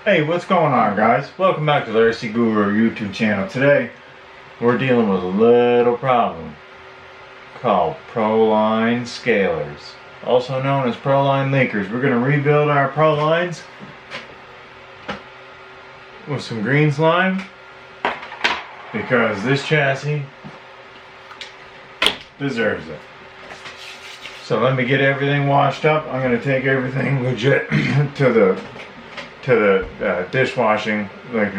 Hey, what's going on, guys? Welcome back to the RC Guru YouTube channel. Today, we're dealing with a little problem called proline scalers, also known as proline leakers. We're going to rebuild our prolines with some green slime because this chassis deserves it. So let me get everything washed up. I'm going to take everything legit to the dishwashing, like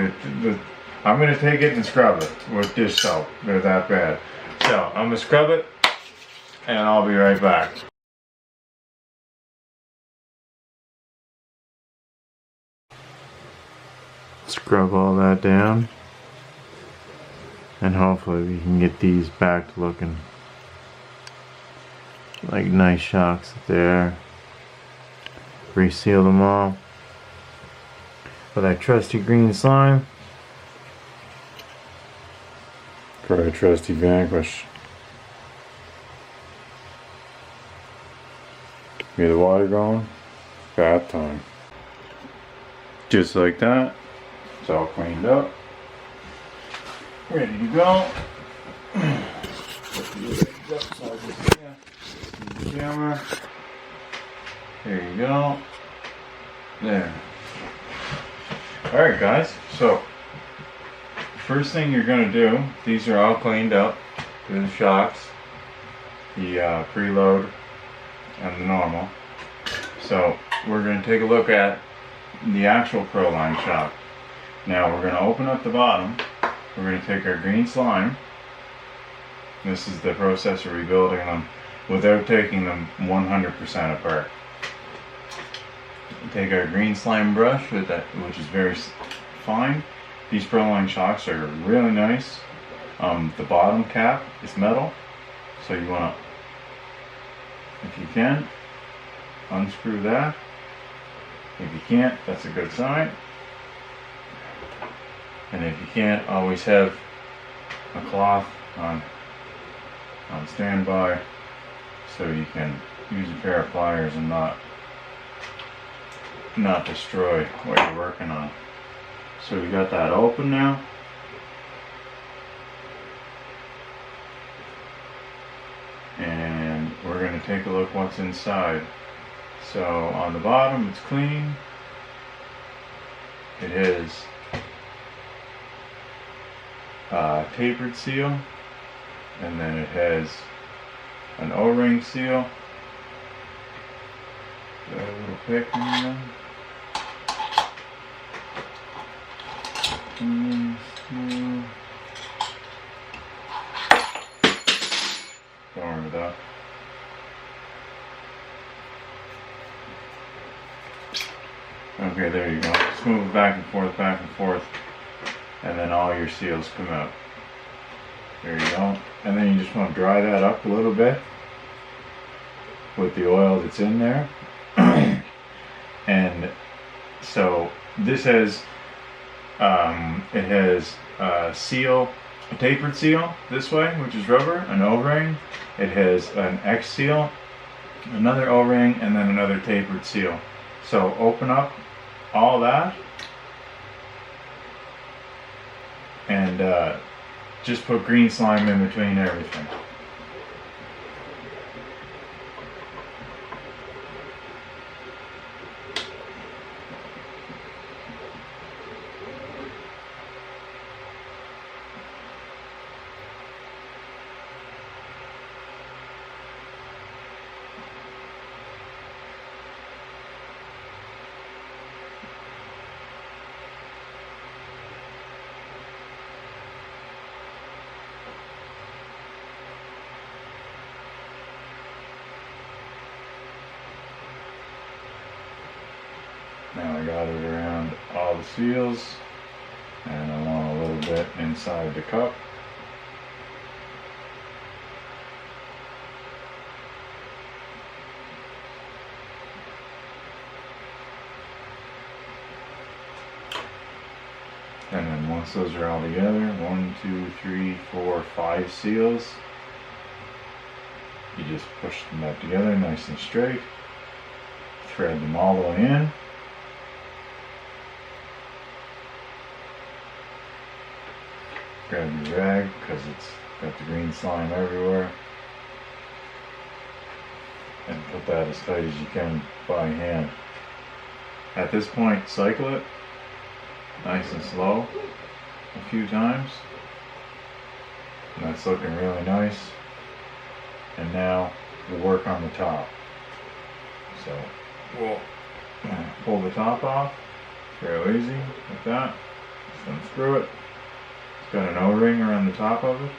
I'm gonna take it and scrub it with dish soap. They're that bad. So I'm gonna scrub it, and I'll be right back. Scrub all that down, and hopefully we can get these back to looking like nice shocks there. Reseal them all with that trusty green slime for our trusty Vanquish. Get the water going. Bath time. Just like that. It's all cleaned up. Ready to go. Put the legs up so I can see the camera. There you go. There. Alright guys, so first thing you're going to do, these are all cleaned up through the shocks, the preload and the normal. So we're going to take a look at the actual proline shock. Now we're going to open up the bottom. We're going to take our green slime. This is the process of rebuilding them without taking them 100% apart. Take our green slime brush with that, which is very fine. These proline shocks are really nice. The bottom cap is metal, so you want to, if you can, unscrew that. If you can't, that's a good sign. And if you can't, always have a cloth on standby so you can use a pair of pliers and not destroy what you're working on. So we got that open now. And we're going to take a look what's inside. So on the bottom it's clean. It is tapered seal, and then it has an O-ring seal. Got a little pick in there. Don't worry about that. Okay, there you go. Just move it back and forth, and then all your seals come out. There you go. And then you just want to dry that up a little bit with the oil that's in there. And so this has it has a seal, a tapered seal this way, which is rubber, an O-ring. It has an X seal, another O-ring, and then another tapered seal. So open up all that and just put green slime in between everything. Now I got it around all the seals, and I want a little bit inside the cup. And then once those are all together, 1, 2, 3, 4, 5 seals, you just push them back together nice and straight, thread them all the way in, grab your rag because it's got the green slime everywhere, and put that as tight as you can by hand. At this point, cycle it nice and slow a few times, and that's looking really nice. And now we'll work on the top. So we'll pull the top off real easy like that. Just unscrew it. It's got an O-ring around the top of it,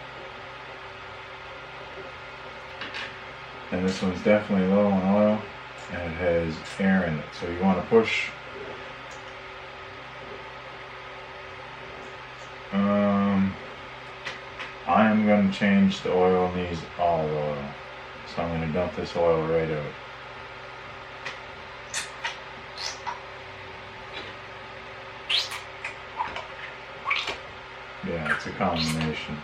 and this one's definitely low on oil, and it has air in it, so you want to push I am going to change the oil in these olive oil, so I'm going to dump this oil right out. Yeah, it's a combination.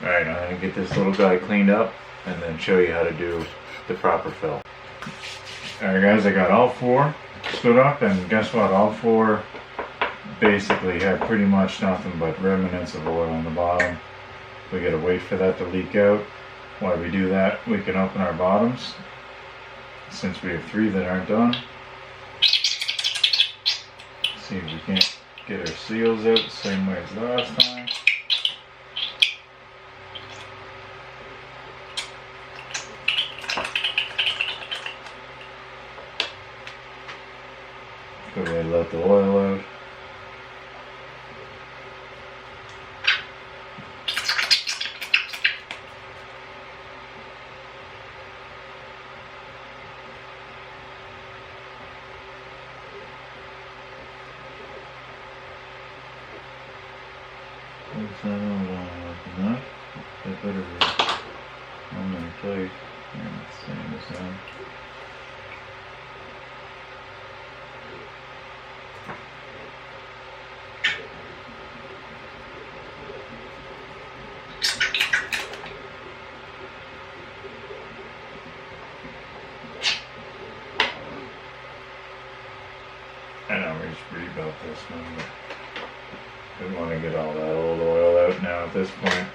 Alright, I'm going to get this little guy cleaned up and then show you how to do the proper fill. Alright guys, I got all four stood up, and guess what? All four basically have pretty much nothing but remnants of oil on the bottom. We got to wait for that to leak out. While we do that, we can open our bottoms, since we have three that aren't done. See if we can't get our seals out the same way as last time. Go ahead and let the oil out. That better be on there tight. Yeah, let's sand this down. I know we just rebuilt this one, but didn't want to get all that old oil out now at this point.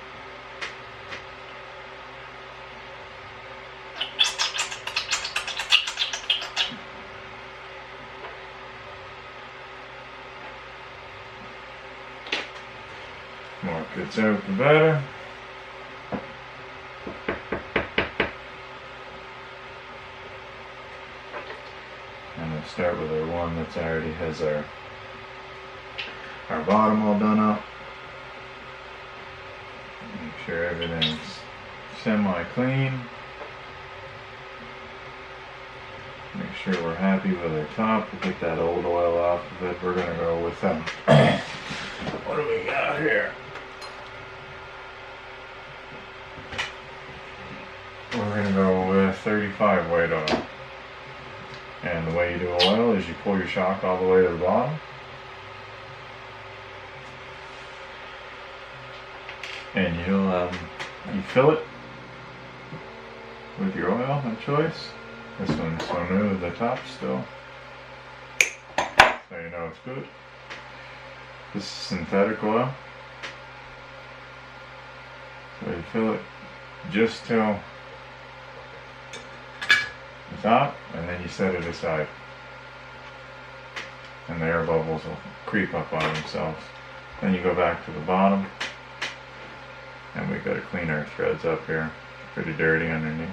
More gets out, the better. And we'll start with our one that's already has our bottom all done up. Make sure everything's semi-clean. Make sure we're happy with our top. We'll get that old oil off of it. We're gonna go with what do we got here? We're gonna go with 35 white oil. And the way you do oil is you pull your shock all the way to the bottom. And you fill it with your oil of choice. This one's so new, the top's still, so you know it's good. This is synthetic oil. So you fill it just till the top, and then you set it aside. And the air bubbles will creep up on themselves. Then you go back to the bottom. And we've got to clean our threads up here. Pretty dirty underneath.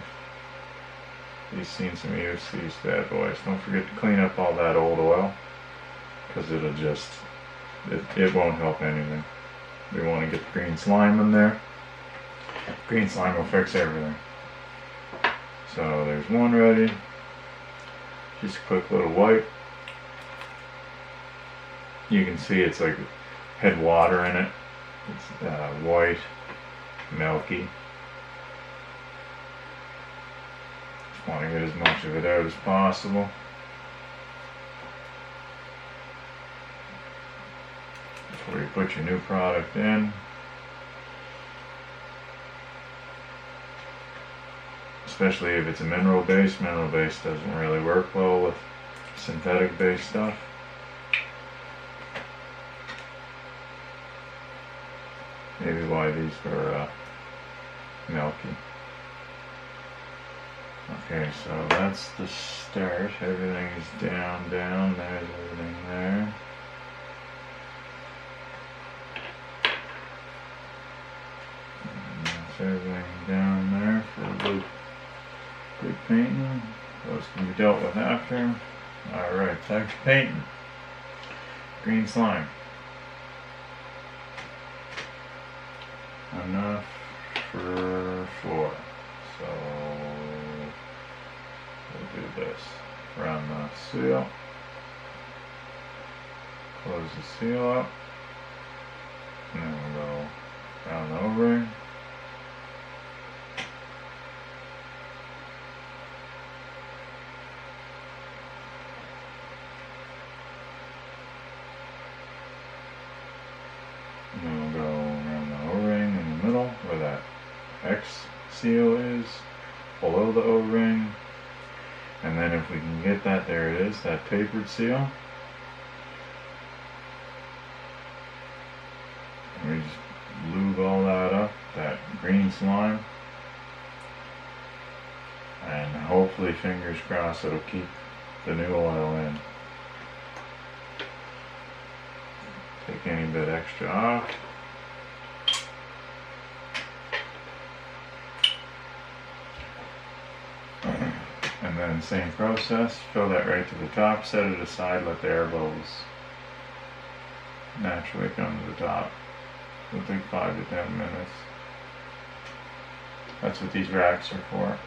You've seen some use, these bad boys. Don't forget to clean up all that old oil, because it'll just, it won't help anything. We want to get the green slime in there. Green slime will fix everything. So there's one ready. Just a quick little wipe. You can see it's like had water in it. It's white, milky. Just want to get as much of it out as possible. Before you put your new product in. especially if it's a mineral base. Mineral base doesn't really work well with synthetic based stuff. Maybe why these were milky. Okay, so that's the start. Everything is down, down. There's everything there. And that's everything down there for good painting. Those can be dealt with after. Alright, time for painting. Green slime. Enough for 4. So we'll do this. Run the seal. Close the seal up. And then we'll go around the O-ring. And then we'll go around the O-ring in the middle where that X seal is, below the O-ring. And then if we can get that, there it is, that tapered seal. And we just lube all that up, that green slime. And hopefully, fingers crossed, it'll keep the new oil in. Take any bit extra off. And then same process, fill that right to the top, set it aside, let the air bubbles naturally come to the top. It'll take 5 to 10 minutes. That's what these racks are for.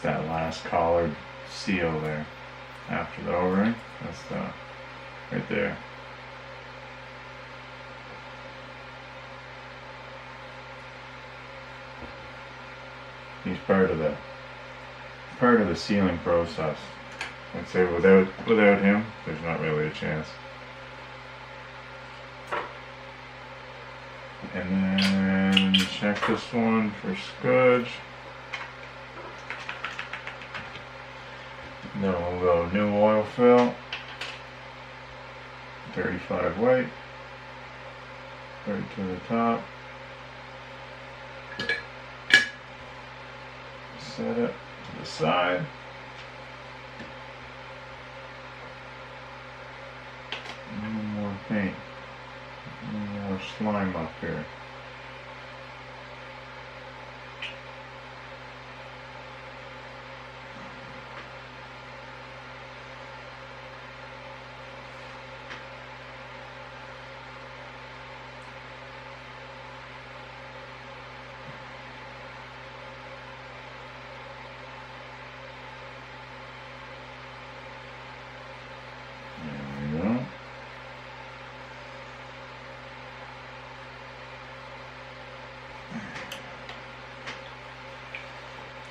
That last collared seal there after the O-ring. That's the right there. He's part of the sealing process. I'd say without him, there's not really a chance. And then check this one for scudge. Then we'll go new oil fill, 35 weight, right to the top. Set it to the side. A little more paint, a little more slime up here.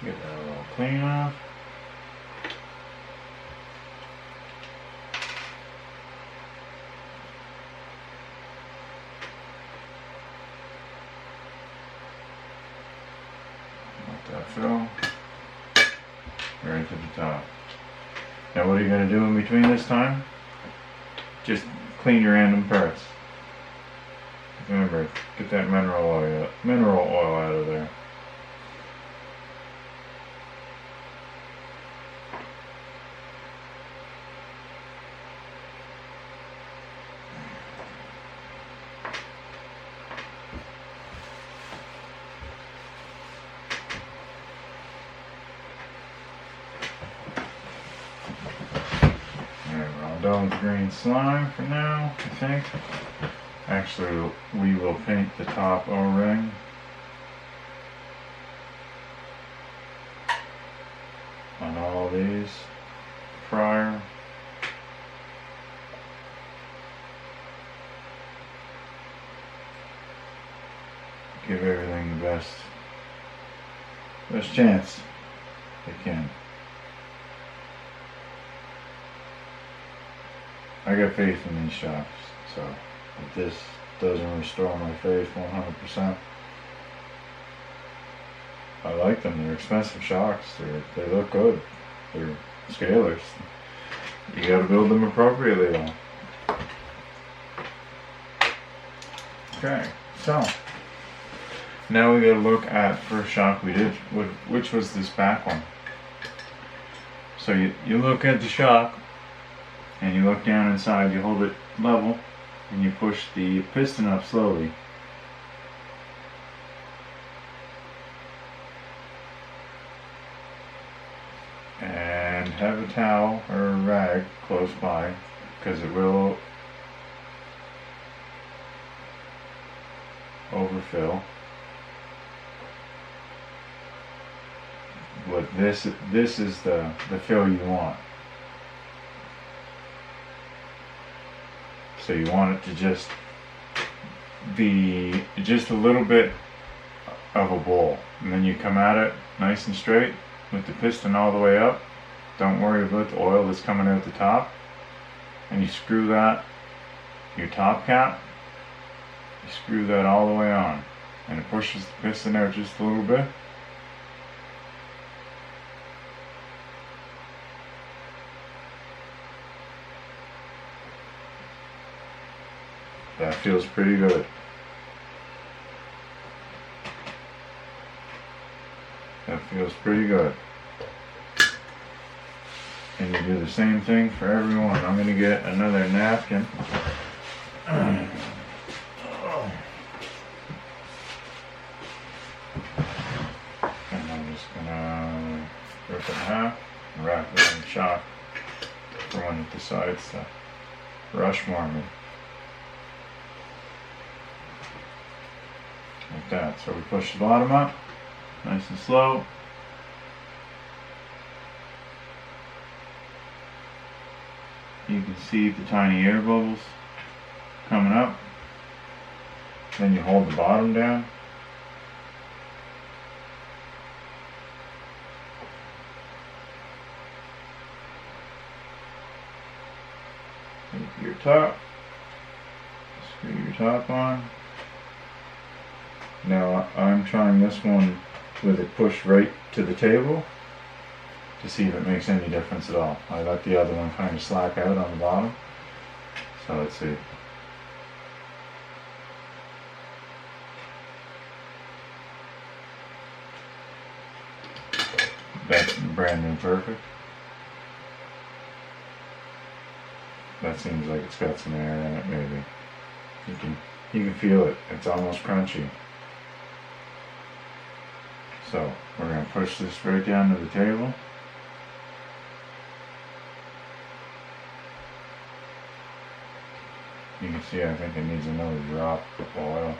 Get that all clean off. Let that fill right to the top. Now what are you going to do in between this time? Just clean your random parts. Remember, get that mineral oil out of there. Done with green slime for now, I think. Actually, we will paint the top O-ring. these prior. Give everything the best chance they can. I got faith in these shocks, so if this doesn't restore my faith 100%, I like them. They're expensive shocks. They look good. They're scalers. You gotta build them appropriately though. Okay, so now we gotta look at first shock we did, which was this back one. So you look at the shock, and you look down inside, you hold it level, and you push the piston up slowly. And have a towel or a rag close by, because it will overfill. But this is the fill you want. So you want it to just be just a little bit of a bowl, and then you come at it nice and straight with the piston all the way up. Don't worry about the oil that's coming out the top, and you screw that, your top cap, you screw that all the way on, and it pushes the piston out just a little bit. That feels pretty good. That feels pretty good. And you do the same thing for everyone. I'm going to get another napkin. And I'm just going to rip it in half and wrap it in shock for when it decides to Rushmore me. Like that. So we push the bottom up, nice and slow. You can see the tiny air bubbles coming up. Then you hold the bottom down. Take your top, screw your top on. Now I'm trying this one with it pushed right to the table to see if it makes any difference at all. I let the other one kind of slack out on the bottom. So let's see. That's brand new perfect. That seems like it's got some air in it maybe. You can feel it. It's almost crunchy. So we're going to push this right down to the table. You can see I think it needs another drop of oil.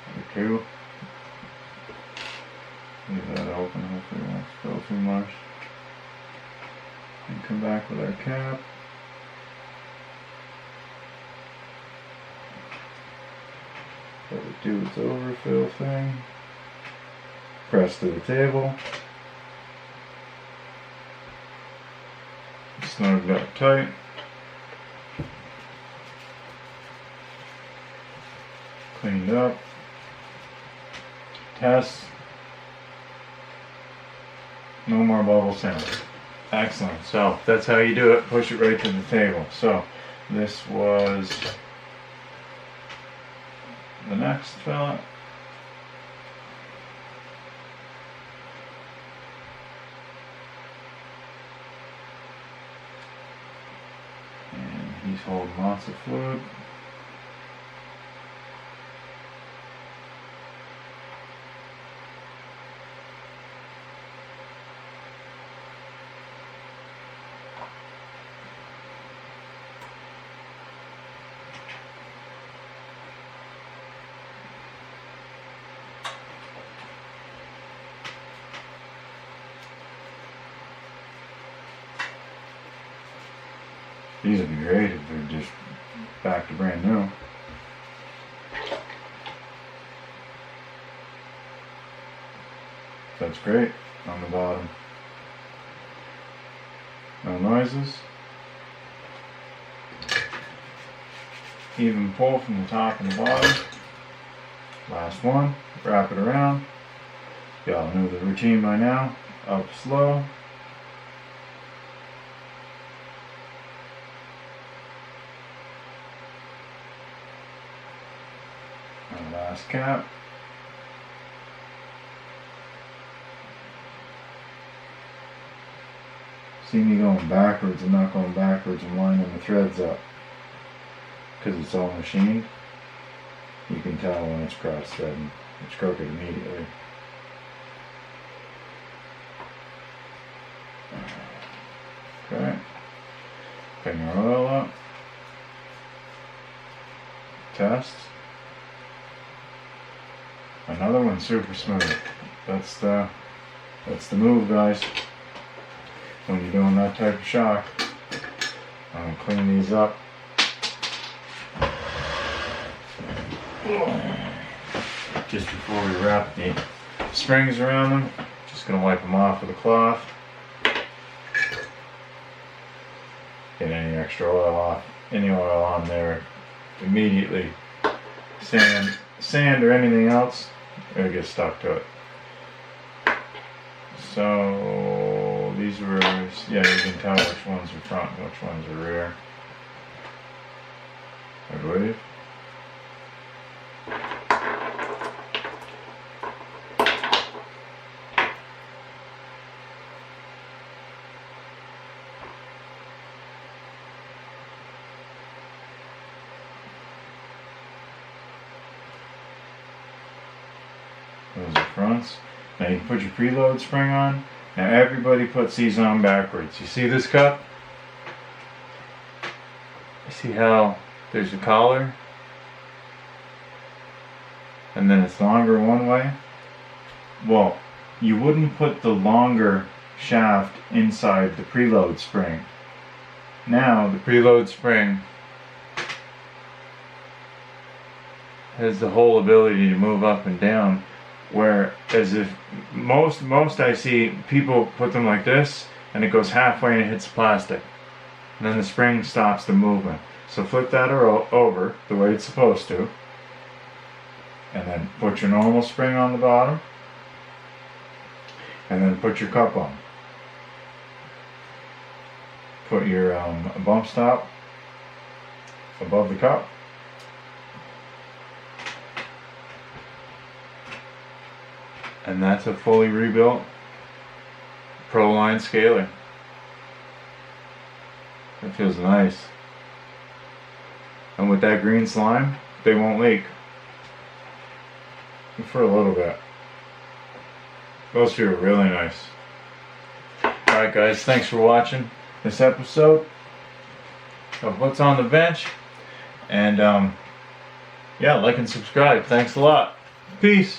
Number two. Leave that open, hopefully it won't spill too much. And come back with our cap. Let it do its overfill thing. Press to the table. Snugged up tight. Cleaned up. Test. No more bubble sound. Excellent. So that's how you do it. Push it right to the table. So this was the next fillet. And he's holding lots of fluid. These would be great if they're just back to brand new. That's great on the bottom. No noises. Even pull from the top and the bottom. Last one. Wrap it around. Y'all know the routine by now. Up slow. And last cap. See me going backwards and not going backwards and lining the threads up. Because it's all machined. You can tell when it's cross-threading. It's crooked immediately. Okay. Putting our oil up. Test. Another one super smooth. That's the move, guys. When you're doing that type of shock. I'm gonna clean these up. Just before we wrap the springs around them, just gonna wipe them off with a cloth. Get any extra oil off, any oil on there immediately. Sand or anything else, it'll get stuck to it. So these were, yeah, you can tell which ones are front and which ones are rear, I believe. Those are fronts. Now you can put your preload spring on. Now everybody puts these on backwards. You see this cup? You see how there's a collar? And then it's longer one way? Well, you wouldn't put the longer shaft inside the preload spring. Now the preload spring has the whole ability to move up and down. Whereas if most I see people put them like this and it goes halfway and it hits plastic and then the spring stops the movement. So flip that over the way it's supposed to and then put your normal spring on the bottom and then put your cup on. Put your bump stop above the cup. And that's a fully rebuilt Proline scaler. It feels nice. And with that green slime, they won't leak. For a little bit. Those feel really nice. Alright guys, thanks for watching this episode of What's on the Bench. And yeah, like and subscribe. Thanks a lot. Peace.